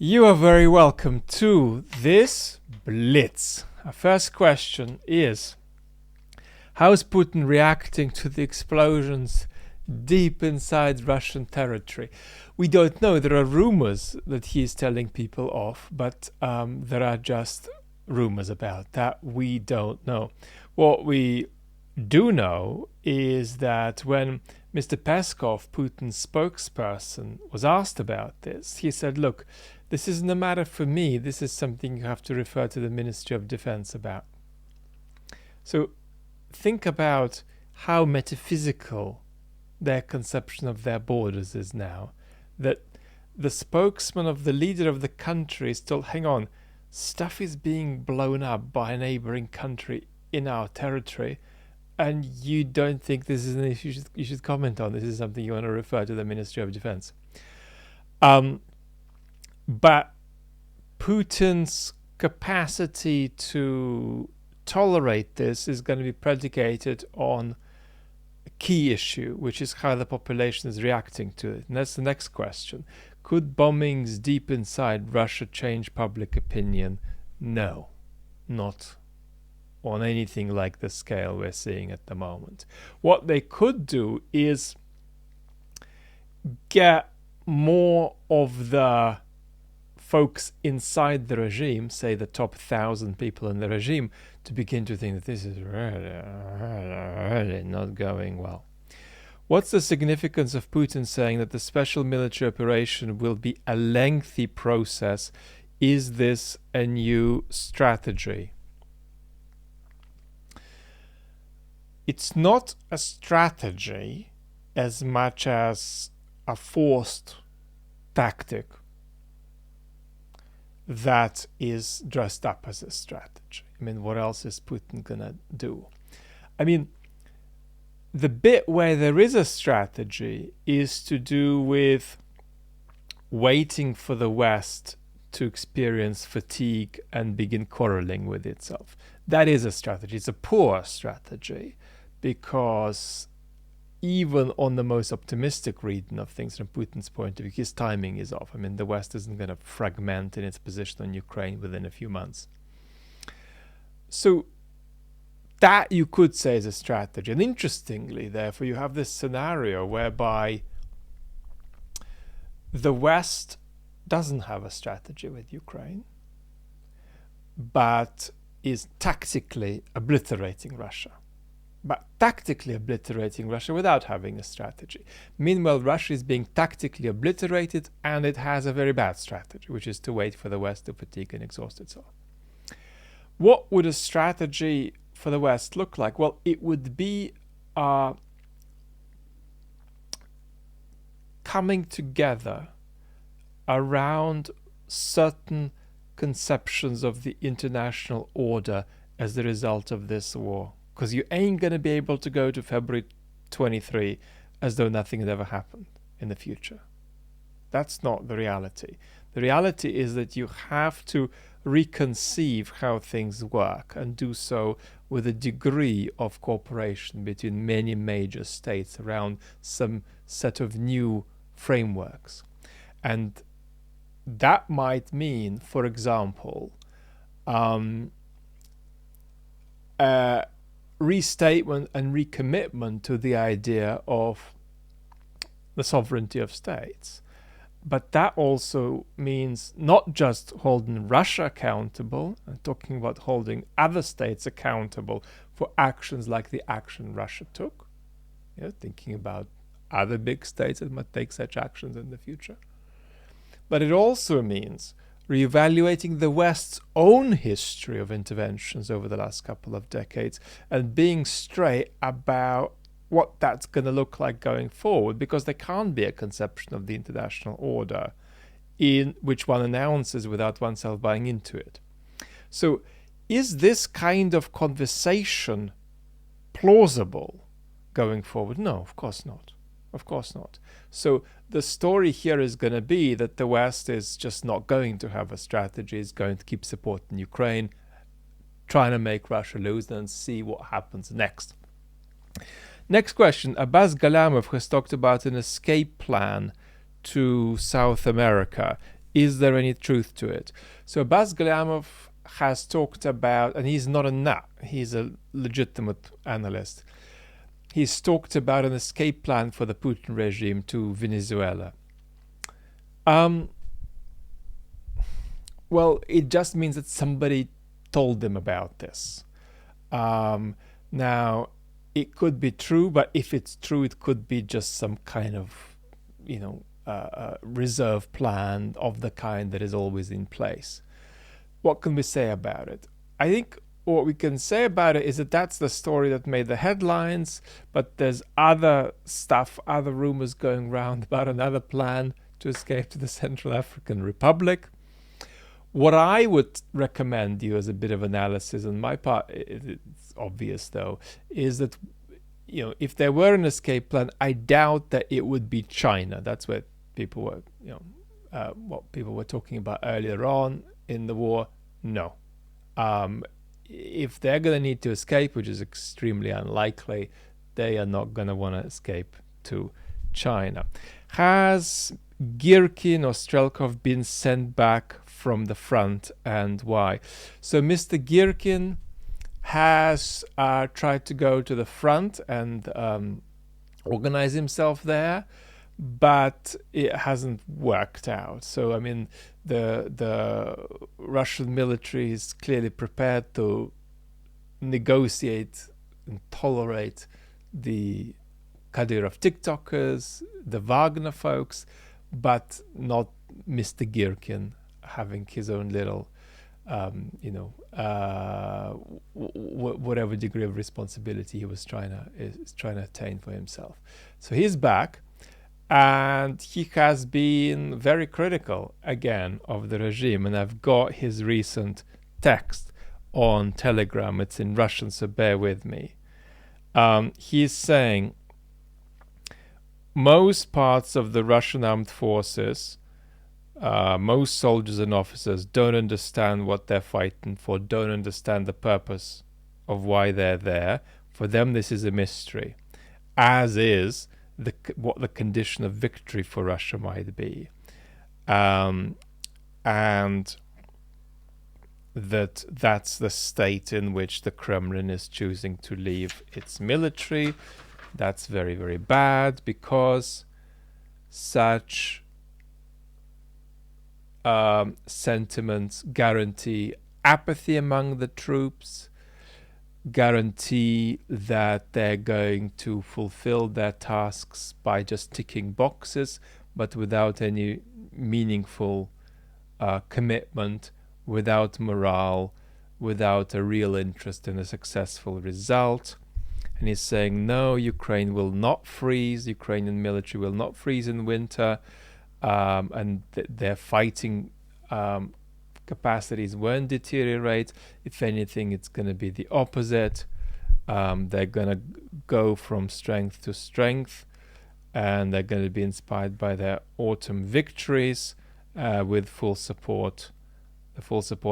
You are very welcome to this Blitz. Our first question is, how is Putin reacting to the explosions deep inside Russian territory? We don't know. There are rumors that he is telling people off, but there are just rumors about that. We don't know. What we do know is that when Mr. Peskov, Putin's spokesperson, was asked about this, he said, look, this isn't a matter for me. This is something you have to refer to the Ministry of Defense about. So think about how metaphysical their conception of their borders is now. That the spokesman of the leader of the country is told, hang on, stuff is being blown up by a neighboring country in our territory, and you don't think this is an issue you should comment on. This is something you want to refer to the Ministry of Defense. But Putin's capacity to tolerate this is going to be predicated on a key issue, which is how the population is reacting to it. And that's the next question. Could bombings deep inside Russia change public opinion? No, not on anything like the scale we're seeing at the moment. What they could do is get more of the folks inside the regime, say the top 1,000 people in the regime, to begin to think that this is really not going well. What's the significance of Putin saying that the special military operation will be a lengthy process? Is this a new strategy? It's not a strategy as much as a forced tactic that is dressed up as a strategy. I mean, what else is Putin gonna do? I mean, the bit where there is a strategy is to do with waiting for the West to experience fatigue and begin quarreling with itself. That is a strategy. It's a poor strategy because even on the most optimistic reading of things from Putin's point of view, his timing is off. I mean, the West isn't going to fragment in its position on Ukraine within a few months. So that you could say is a strategy. And interestingly, therefore, you have this scenario whereby the West doesn't have a strategy with Ukraine, but is tactically obliterating Russia. But tactically obliterating Russia without having a strategy. Meanwhile, Russia is being tactically obliterated, and it has a very bad strategy, which is to wait for the West to fatigue and exhaust itself. What would a strategy for the West look like? Well, it would be coming together around certain conceptions of the international order as the result of this war. Because you ain't going to be able to go to February 23 as though nothing had ever happened in the future. That's not the reality. The reality is that you have to reconceive how things work and do so with a degree of cooperation between many major states around some set of new frameworks. And that might mean, for example, restatement and recommitment to the idea of the sovereignty of states. But that also means not just holding Russia accountable and talking about holding other states accountable for actions like the action Russia took, thinking about other big states that might take such actions in the future. But it also means reevaluating the West's own history of interventions over the last couple of decades and being straight about what that's going to look like going forward, because there can't be a conception of the international order in which one announces without oneself buying into it. So is this kind of conversation plausible going forward? No, of course not. Of course not. So the story here is going to be that the West is just not going to have a strategy, is going to keep supporting Ukraine, trying to make Russia lose, and see what happens next. Next question. Abbas Galamov has talked about an escape plan to South America. Is there any truth to it? So Bas Galyamov has talked about, and he's not a nut, he's a legitimate analyst. He's talked about an escape plan for the Putin regime to Venezuela. Well, it just means that somebody told them about this. Now, it could be true, but if it's true, it could be just some kind of, reserve plan of the kind that is always in place. What can we say about it? I think what we can say about it is that that's the story that made the headlines, but there's other stuff, other rumors going around about another plan to escape to the Central African Republic. What I would recommend you as a bit of analysis on my part, it's obvious though, is that if there were an escape plan, I doubt that it would be China. That's what people were, what people were talking about earlier on in the war. No. If they're going to need to escape, which is extremely unlikely, they are not going to want to escape to China. Has Girkin or Strelkov been sent back from the front, and why? So Mr. Girkin has tried to go to the front and organize himself there, but it hasn't worked out. So I mean, the Russian military is clearly prepared to negotiate and tolerate the Kadyrov TikTokers, the Wagner folks, but not Mr. Girkin having his own little, whatever degree of responsibility he was trying to attain for himself. So he's back, and he has been very critical again of the regime. And I've got his recent text on Telegram. It's in Russian, so bear with me. He's saying most parts of the Russian armed forces, most soldiers and officers don't understand what they're fighting for, don't understand the purpose of why they're there. For them, this is a mystery, as is what the condition of victory for Russia might be. And that's the state in which the Kremlin is choosing to leave its military. That's very, very bad, because such sentiments guarantee apathy among the troops, guarantee that they're going to fulfill their tasks by just ticking boxes, but without any meaningful commitment, without morale, without a real interest in a successful result. And he's saying, no, Ukraine will not freeze, Ukrainian military will not freeze in winter, and their fighting capacities won't deteriorate. If anything, it's going to be the opposite. They're going to go from strength to strength, and they're going to be inspired by their autumn victories with the full support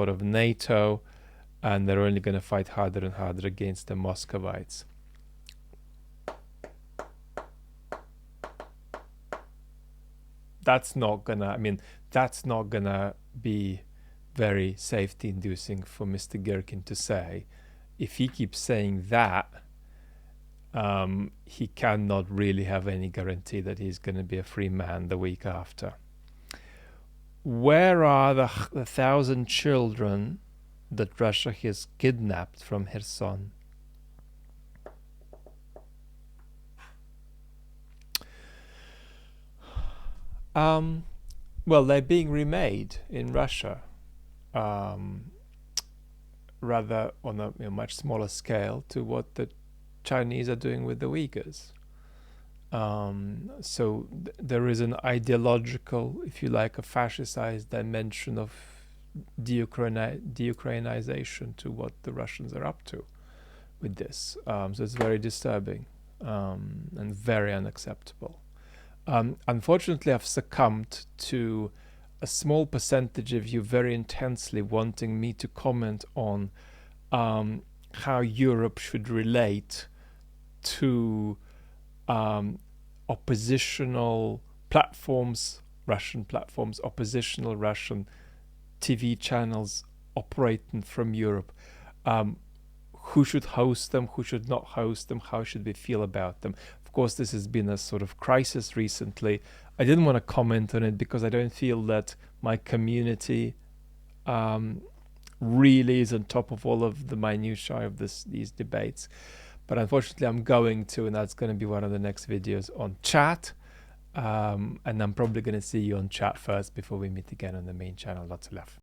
of NATO, and they're only going to fight harder and harder against the Muscovites. That's not gonna be very safety inducing for Mr. Girkin to say. If he keeps saying that, he cannot really have any guarantee that he's going to be a free man the week after. Where are the 1,000 children that Russia has kidnapped from Kherson? Well, they're being remade in Russia, rather on a much smaller scale to what the Chinese are doing with the Uyghurs. So there is an ideological, if you like, a fascistized dimension of de-Ukrainization to what the Russians are up to with this. So it's very disturbing and very unacceptable. Unfortunately, I've succumbed to a small percentage of you very intensely wanting me to comment on how Europe should relate to oppositional platforms Russian platforms, oppositional Russian TV channels operating from Europe. Who should host them, who should not host them, how should we feel about them? Of course, this has been a sort of crisis recently. I didn't want to comment on it because I don't feel that my community really is on top of all of the minutiae of these debates. But unfortunately, I'm going to, and that's going to be one of the next videos on chat. And I'm probably going to see you on chat first before we meet again on the main channel. Lots of love.